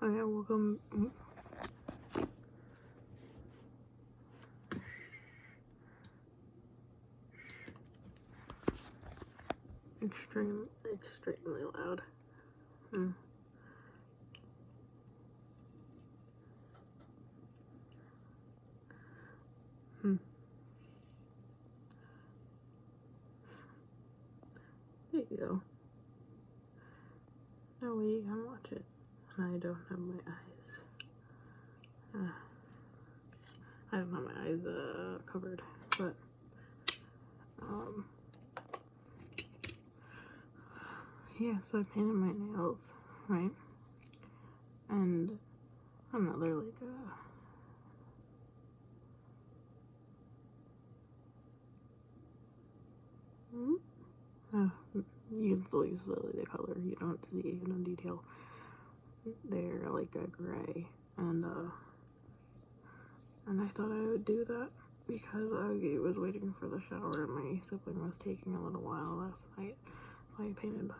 Okay, welcome. Extremely loud. There you go. That way you can watch it. And I don't have my eyes. I don't have my eyes covered, but yeah. So I painted my nails, right? And I don't know, they're like you literally the color. You don't see no detail. They're like a gray, and I thought I would do that because I was waiting for the shower and my sibling was taking a little while last night. So I painted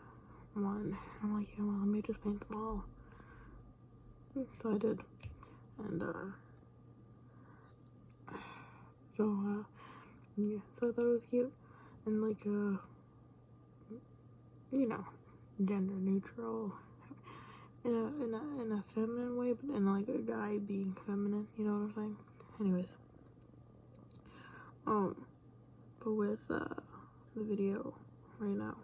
one. I'm like, you know what, let me just paint them all. So I did. And yeah, so I thought it was cute. And like you know, gender neutral in a feminine way, but in like a guy being feminine, you know what I'm saying? Anyways. But with the video right now,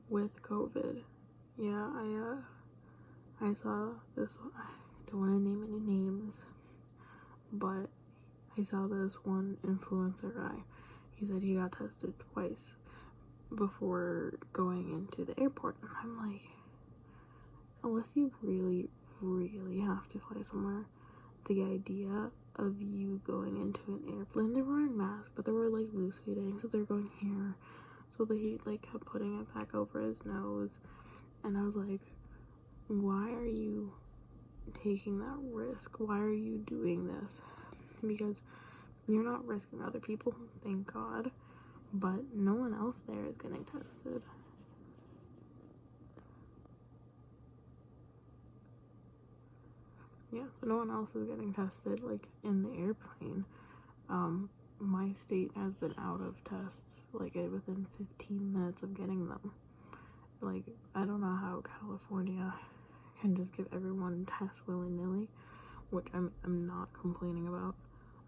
with COVID, yeah, I saw this one. I don't want to name any names, but I saw this one influencer guy. He said he got tested twice before going into the airport. And I'm like, unless you really, really have to fly somewhere, the idea of you going into an airplane, they were wearing masks, but they were like loose fitting, so they're going here. So that he like kept putting it back over his nose. And I was like, why are you taking that risk? Why are you doing this? Because you're not risking other people, thank God, but no one else there is getting tested. Yeah, so no one else is getting tested, like, in the airplane. My state has been out of tests, like, within 15 minutes of getting them. Like, I don't know how California can just give everyone tests willy-nilly, which I'm not complaining about.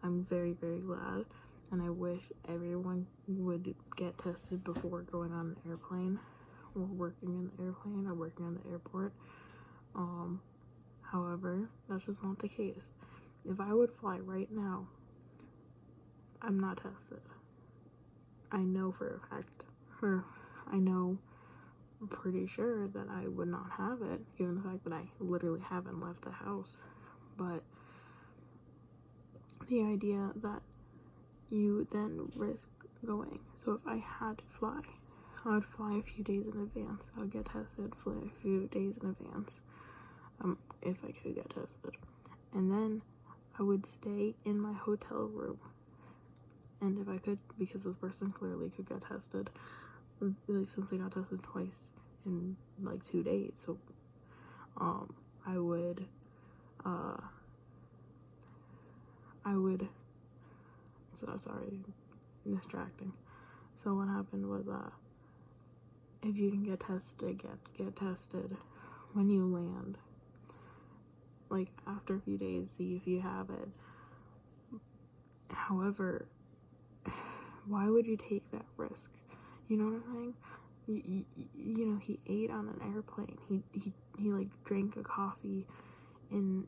I'm very, very glad, and I wish everyone would get tested before going on an airplane, or working in the airplane, or working in the airport. However, that's just not the case. If I would fly right now, I'm not tested. I know for a fact, or I know, I'm pretty sure that I would not have it, given the fact that I literally haven't left the house. But the idea that you then risk going. So if I had to fly, I would fly a few days in advance. I would get tested, fly a few days in advance. If I could get tested. And then I would stay in my hotel room. And if I could, because this person clearly could get tested, like, since they got tested twice in like 2 days. So I would so sorry, distracting. So what happened was if you can get tested, get tested when you land. Like, after a few days, see if you have it. However, why would you take that risk? You know what I'm saying? You know, he ate on an airplane. He like drank a coffee on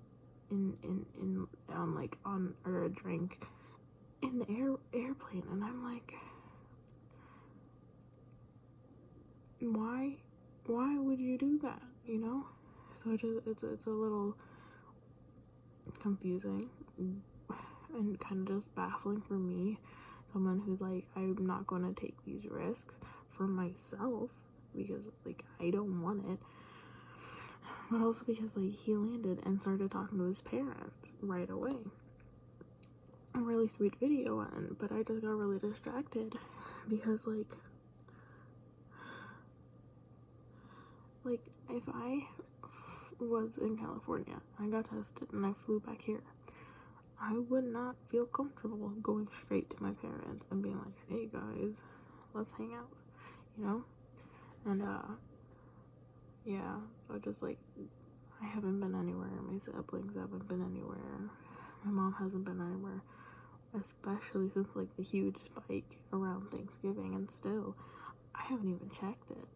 or a drink in the airplane, and I'm like, why would you do that? You know? So it's a little confusing and kind of just baffling for me, someone who's like, I'm not going to take these risks for myself because, like, I don't want it, but also because, like, he landed and started talking to his parents right away. A really sweet video, but I just got really distracted because, like like, if I was in California, I got tested, and I flew back here, I would not feel comfortable going straight to my parents and being like, hey guys, let's hang out, you know? And, yeah, so just, like, I haven't been anywhere, my siblings haven't been anywhere, my mom hasn't been anywhere, especially since, like, the huge spike around Thanksgiving, and still, I haven't even checked it.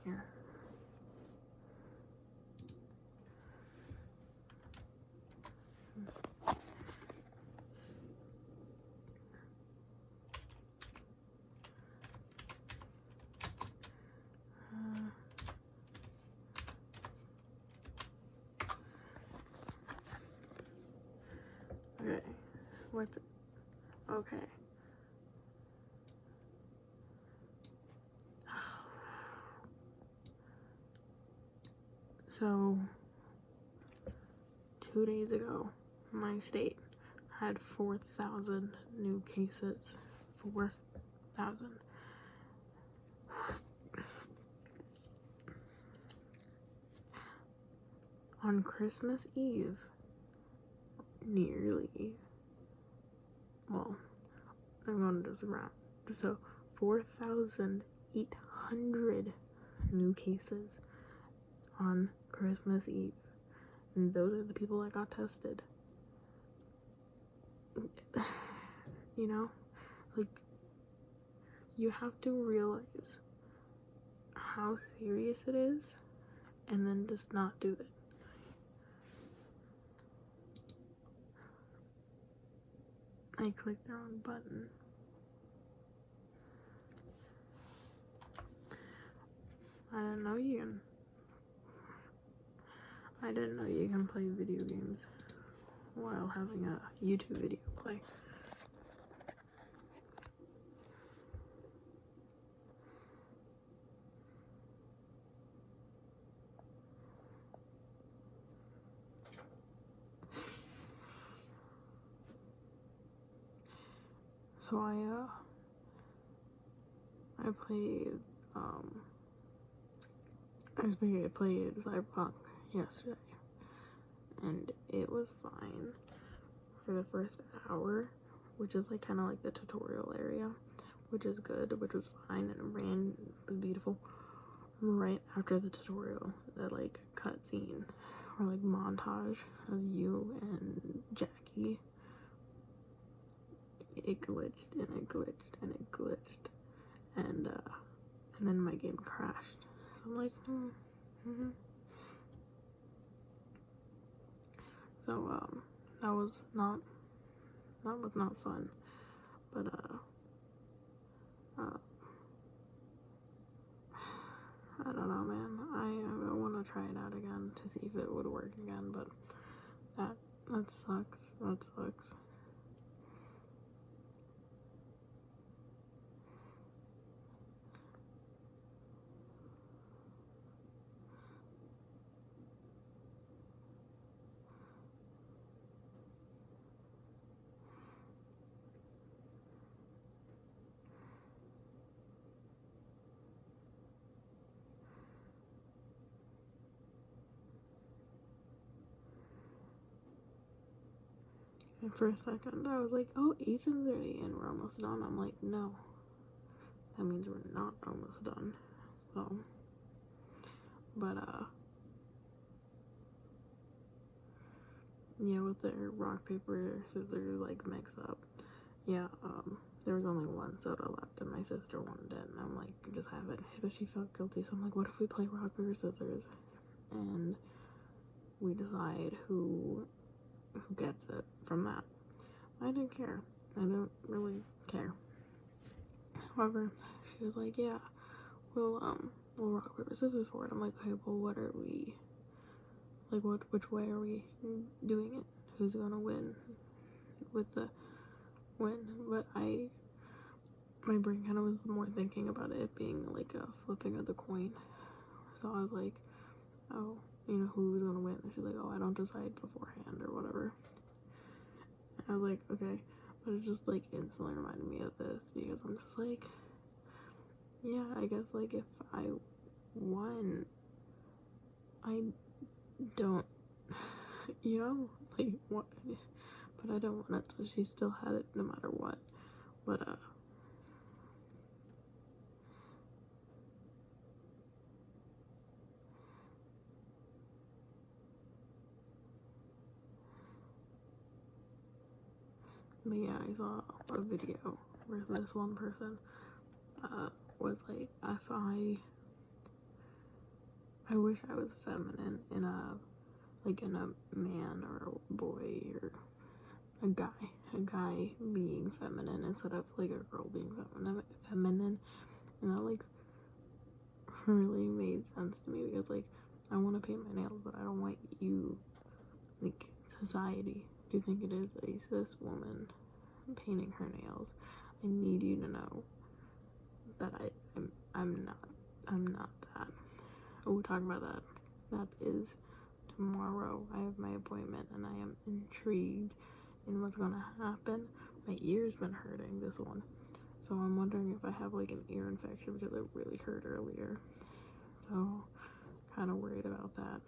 Here. Okay, what's, okay. So, 2 days ago, my state had 4,000 new cases. 4,000. On Christmas Eve, well, I'm going to disagree. So, 4,800 new cases on Christmas Eve. And those are the people that got tested. You know? Like, you have to realize how serious it is, and then just not do it. I clicked the wrong button. I didn't know you can play video games while having a YouTube video play. So I played Cyberpunk yesterday, and it was fine for the first hour, which is like kind of like the tutorial area, which is good, which was fine, and it was beautiful. Right after the tutorial, that like cutscene or like montage of you and Jackie, it glitched and it glitched and it glitched, and then my game crashed. So I'm like, So that was not fun, but I don't know, man. I want to try it out again to see if it would work again, but that sucks. That sucks. And for a second, I was like, oh, Ethan's ready and we're almost done. I'm like, no. That means we're not almost done. So, but, yeah, with their rock, paper, scissors, like, mix up. Yeah, there was only one soda left and my sister wanted it. And I'm like, just have it. But she felt guilty. So I'm like, what if we play rock, paper, scissors? And we decide who gets it from that. I didn't care. I don't really care. However, she was like, yeah, we'll rock, paper, scissors for it. I'm like, okay, well, what are we, like, which way are we doing it? Who's gonna win with the win? But my brain kind of was more thinking about it being like a flipping of the coin. So I was like, oh, you know, who's gonna win? And she's like, oh, I don't decide beforehand or whatever. And I was like, okay. But it just like instantly reminded me of this because I'm just like, yeah, I guess, like, if I won, I don't, you know, like, what, but I don't want it, so she still had it no matter what, but, yeah, I saw a video where this one person, was like, if I wish I was feminine in a man or a boy or a guy being feminine instead of like a girl being feminine, and that like really made sense to me because like I want to paint my nails, but I don't want you, like, society, to think it is a cis woman painting her nails. I need you to know that I'm not that. Oh, talking about that. That is tomorrow. I have my appointment and I am intrigued in what's gonna happen. My ear's been hurting, this one. So I'm wondering if I have like an ear infection because it really hurt earlier. So kind of worried about that.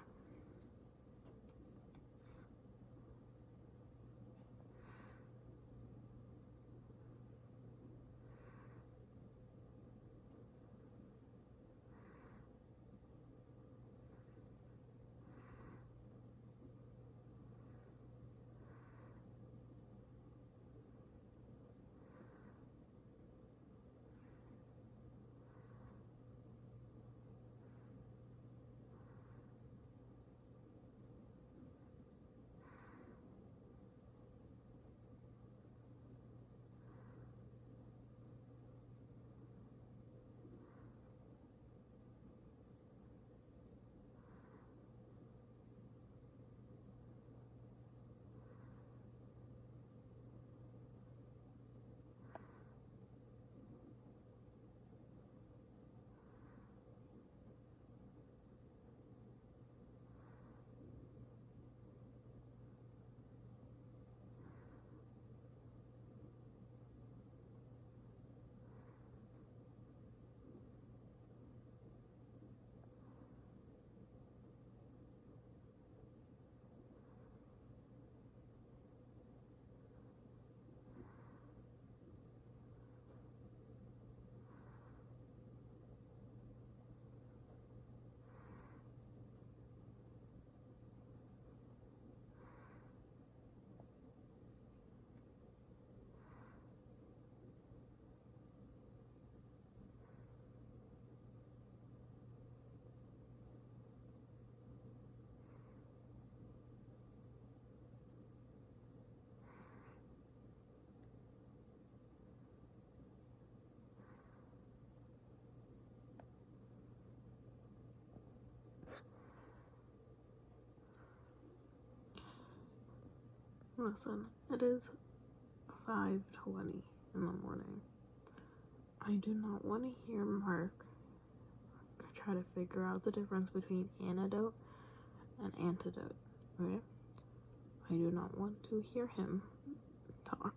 Listen, it is 5:20 in the morning. I do not want to hear Mark try to figure out the difference between antidote and antidote, okay? I do not want to hear him talk.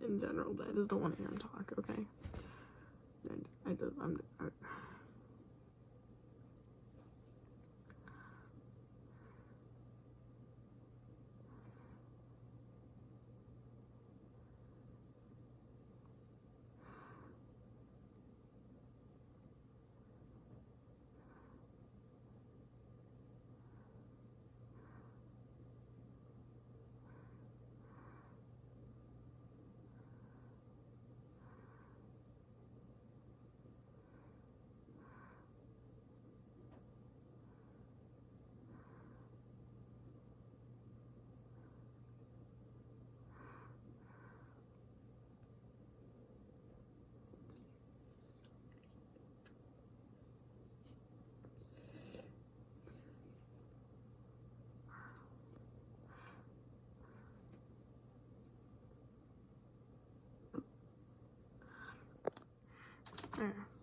In general, I just don't want to hear him talk, okay?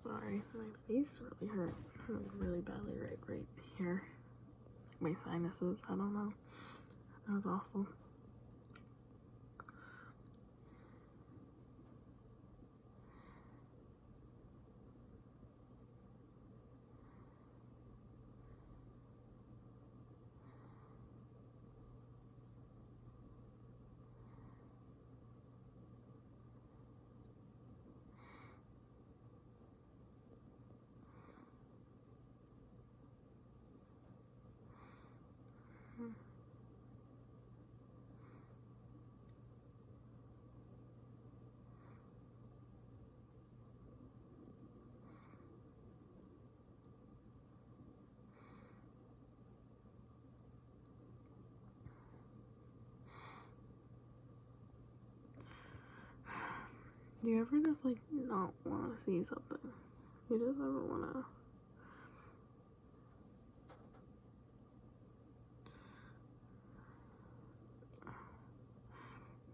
Sorry, my face really hurt. Really badly right here. My sinuses, I don't know. That was awful. Do you ever just like not want to see something? You just ever want to.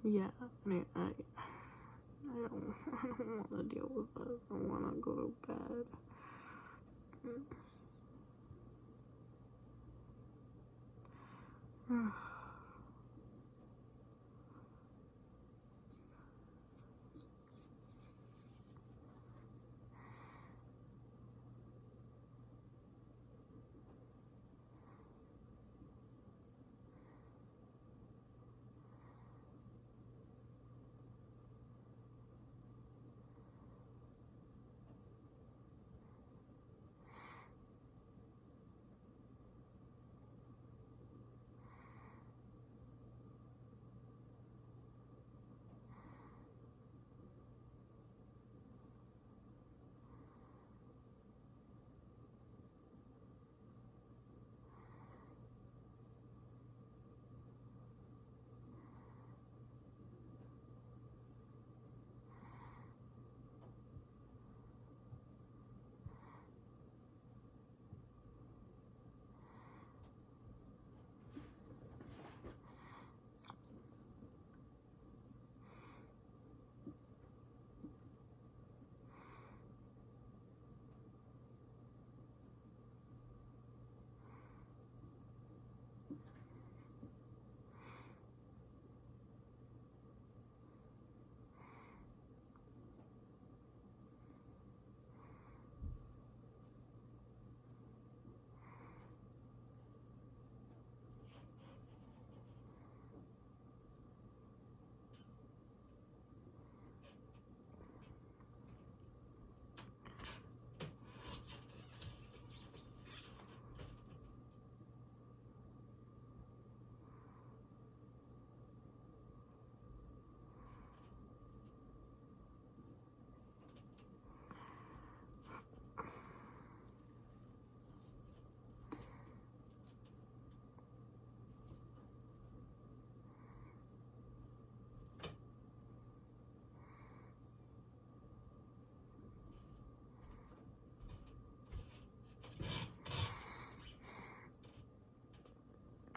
Yeah, I mean, I don't, I don't want to deal with this. I want to go to bed.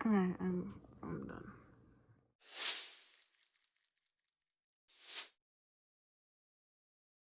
Alright, I'm done.